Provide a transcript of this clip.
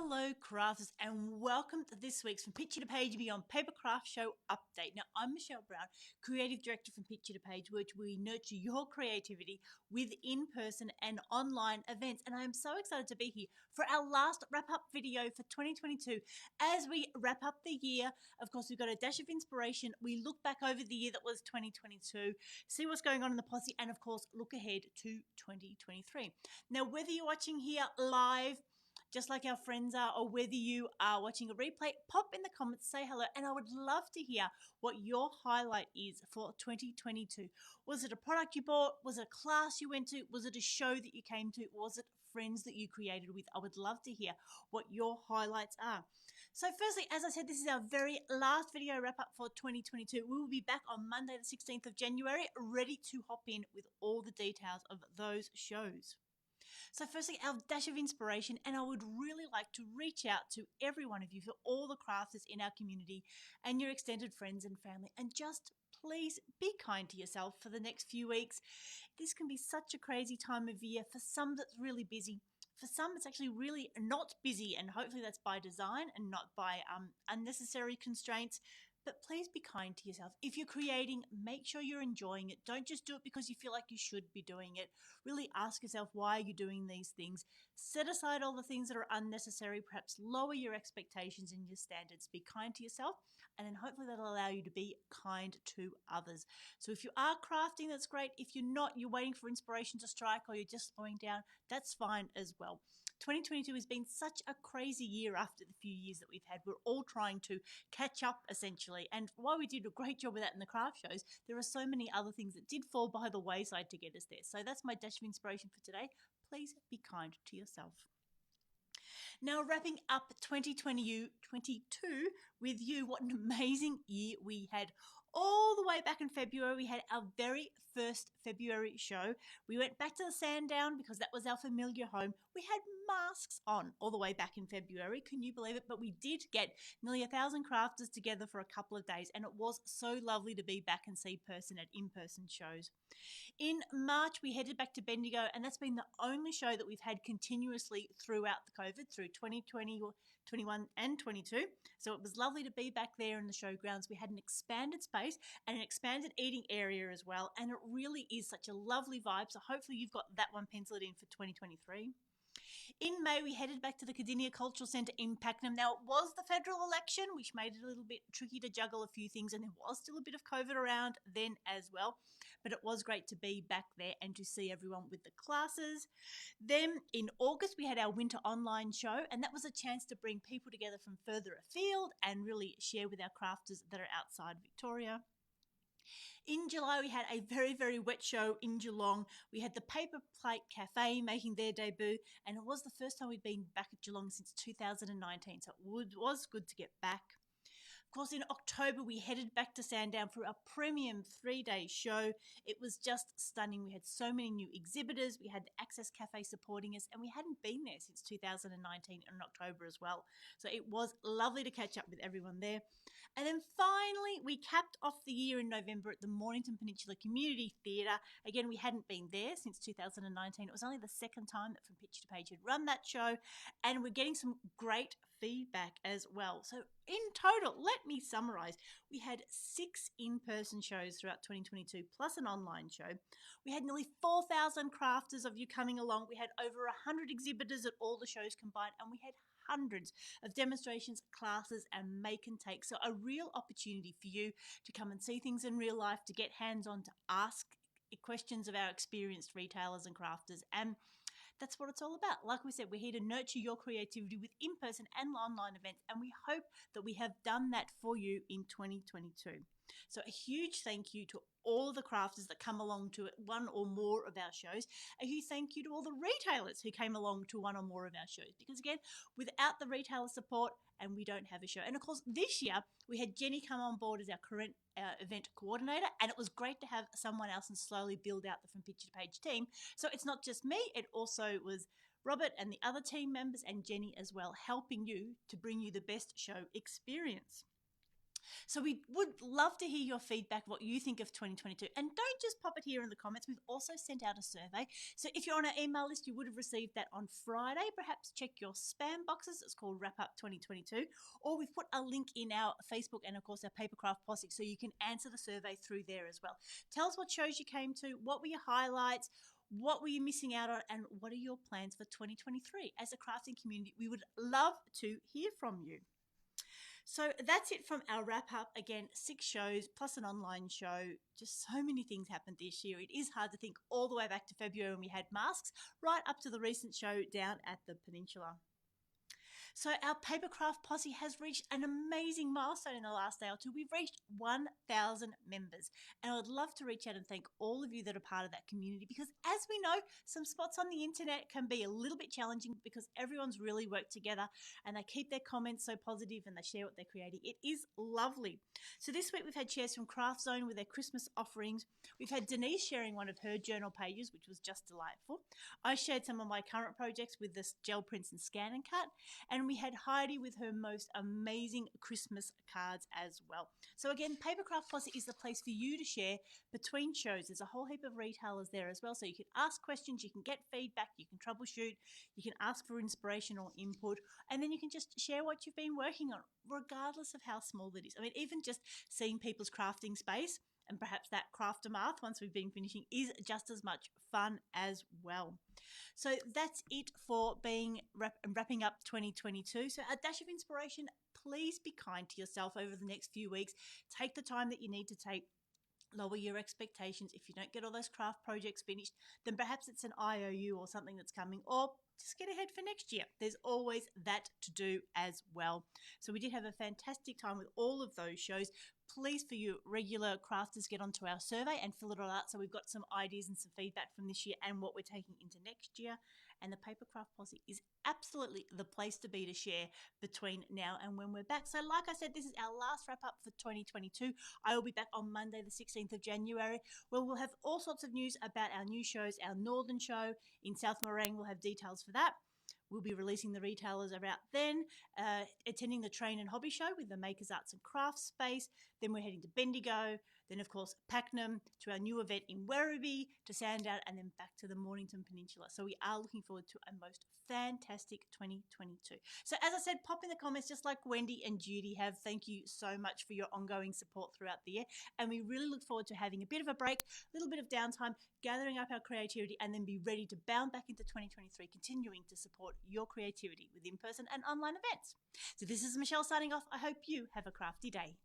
Hello crafters and welcome to this week's From Picture to Page Beyond Papercraft Show update. Now I'm Michelle Brown, Creative Director from Picture to Page, which we nurture your creativity with in-person and online events, and I am so excited to be here for our last wrap-up video for 2022. As we wrap up the year, of course we've got a dash of inspiration. We look back over the year that was 2022, see what's going on in the posse, and of course look ahead to 2023. Now whether you're watching here live just like our friends are, or whether you are watching a replay, pop in the comments, say hello, and I would love to hear what your highlight is for 2022. Was it a product you bought? Was it a class you went to? Was it a show that you came to? Was it friends that you created with? I would love to hear what your highlights are. So firstly, as I said, this is our very last video wrap up for 2022. We will be back on Monday the 16th of January, ready to hop in with all the details of those shows. So firstly, our dash of inspiration, and I would really like to reach out to every one of you, for all the crafters in our community and your extended friends and family, and just please be kind to yourself for the next few weeks. This can be such a crazy time of year. For some, that's really busy. For some, it's actually really not busy, and hopefully that's by design and not by unnecessary constraints. But please be kind to yourself. If you're creating, make sure you're enjoying it. Don't just do it because you feel like you should be doing it. Really ask yourself, why are you doing these things? Set aside all the things that are unnecessary. Perhaps lower your expectations and your standards. Be kind to yourself, and then hopefully that'll allow you to be kind to others. So if you are crafting, that's great. If you're not, you're waiting for inspiration to strike, or you're just slowing down, that's fine as well. 2022 has been such a crazy year after the few years that we've had. We're all trying to catch up, essentially. And while we did a great job of that in the craft shows, there are so many other things that did fall by the wayside to get us there. So that's my dash of inspiration for today. Please be kind to yourself. Now, wrapping up 2022 with you, what an amazing year we had. All the way back in February, we had our very first February show. We went back to the Sandown because that was our familiar home. We had masks on all the way back in February. Can you believe it? But we did get nearly 1,000 crafters together for a couple of days, and it was so lovely to be back and see in-person shows. In March, we headed back to Bendigo, and that's been the only show that we've had continuously throughout the COVID, through 2020, 21 and 22. So it was lovely to be back there in the showgrounds. We had an expanded space and an expanded eating area as well, and it really is such a lovely vibe. So hopefully you've got that one penciled in for 2023. In May, we headed back to the Cardinia Cultural Centre in Pakenham. Now, it was the federal election, which made it a little bit tricky to juggle a few things, and there was still a bit of COVID around then as well. But it was great to be back there and to see everyone with the classes. Then in August, we had our winter online show, and that was a chance to bring people together from further afield and really share with our crafters that are outside Victoria. In July, we had a very, very wet show in Geelong. We had the Paper Plate Cafe making their debut, and it was the first time we'd been back at Geelong since 2019, so it was good to get back. Of course, in October, we headed back to Sandown for a premium 3-day show. It was just stunning. We had so many new exhibitors. We had the Access Cafe supporting us, and we hadn't been there since 2019 in October as well. So it was lovely to catch up with everyone there. And then finally, we capped off the year in November at the Mornington Peninsula Community Theatre. Again, we hadn't been there since 2019. It was only the second time that From Picture to Page had run that show, and we're getting some great feedback as well. So in total, let me summarize. We had 6 in-person shows throughout 2022, plus an online show. We had nearly 4,000 crafters of you coming along. We had over 100 exhibitors at all the shows combined, and we had hundreds of demonstrations, classes, and make and take. So a real opportunity for you to come and see things in real life, to get hands-on, to ask questions of our experienced retailers and crafters, and that's what it's all about. Like we said, we're here to nurture your creativity with in-person and online events, and we hope that we have done that for you in 2022. So a huge thank you to all the crafters that come along to one or more of our shows. A huge thank you to all the retailers who came along to one or more of our shows, because again, without the retailer support, and we don't have a show. And of course, this year we had Jenny come on board as our current event coordinator, and it was great to have someone else and slowly build out the From Picture to Page team. So it's not just me, it also was Robert and the other team members and Jenny as well, helping you to bring you the best show experience. So we would love to hear your feedback, what you think of 2022. And don't just pop it here in the comments. We've also sent out a survey. So if you're on our email list, you would have received that on Friday. Perhaps check your spam boxes. It's called Wrap Up 2022. Or we've put a link in our Facebook and, of course, our Papercraft Posse, so you can answer the survey through there as well. Tell us what shows you came to, what were your highlights, what were you missing out on, and what are your plans for 2023? As a crafting community, we would love to hear from you. So that's it from our wrap up. Again, 6 shows plus an online show. Just so many things happened this year. It is hard to think all the way back to February when we had masks, right up to the recent show down at the Peninsula. So our Papercraft posse has reached an amazing milestone in the last day or two. We've reached 1,000 members. And I'd love to reach out and thank all of you that are part of that community, because as we know, some spots on the internet can be a little bit challenging because everyone's really worked together and they keep their comments so positive and they share what they're creating. It is lovely. So this week we've had shares from Craft Zone with their Christmas offerings. We've had Denise sharing one of her journal pages, which was just delightful. I shared some of my current projects with the gel prints and scan and cut. And we had Heidi with her most amazing Christmas cards as well. So again, Papercraft Posse is the place for you to share between shows. There's a whole heap of retailers there as well. So you can ask questions, you can get feedback, you can troubleshoot, you can ask for inspiration or input, and then you can just share what you've been working on, regardless of how small it is. I mean, even just seeing people's crafting space and perhaps that craftermath once we've been finishing is just as much fun as well. So that's it for wrapping up 2022. So a dash of inspiration, please be kind to yourself over the next few weeks. Take the time that you need to take. Lower your expectations. If you don't get all those craft projects finished, then perhaps it's an IOU or something that's coming, or just get ahead for next year. There's always that to do as well. So we did have a fantastic time with all of those shows. Please, for you regular crafters, get onto our survey and fill it all out so we've got some ideas and some feedback from this year and what we're taking into next year. And the Papercraft Posse is absolutely the place to be to share between now and when we're back. So like I said, this is our last wrap up for 2022. I will be back on Monday the 16th of January, where we'll have all sorts of news about our new shows. Our Northern show in South Morang, we'll have details for that. We'll be releasing the retailers about then, attending the Train and Hobby Show with the Makers Arts and Crafts space. Then we're heading to Bendigo. Then, of course, Pakenham, to our new event in Werribee, to Sandown, and then back to the Mornington Peninsula. So we are looking forward to a most fantastic 2022. So as I said, pop in the comments just like Wendy and Judy have. Thank you so much for your ongoing support throughout the year. And we really look forward to having a bit of a break, a little bit of downtime, gathering up our creativity, and then be ready to bound back into 2023, continuing to support your creativity with in-person and online events. So this is Michelle signing off. I hope you have a crafty day.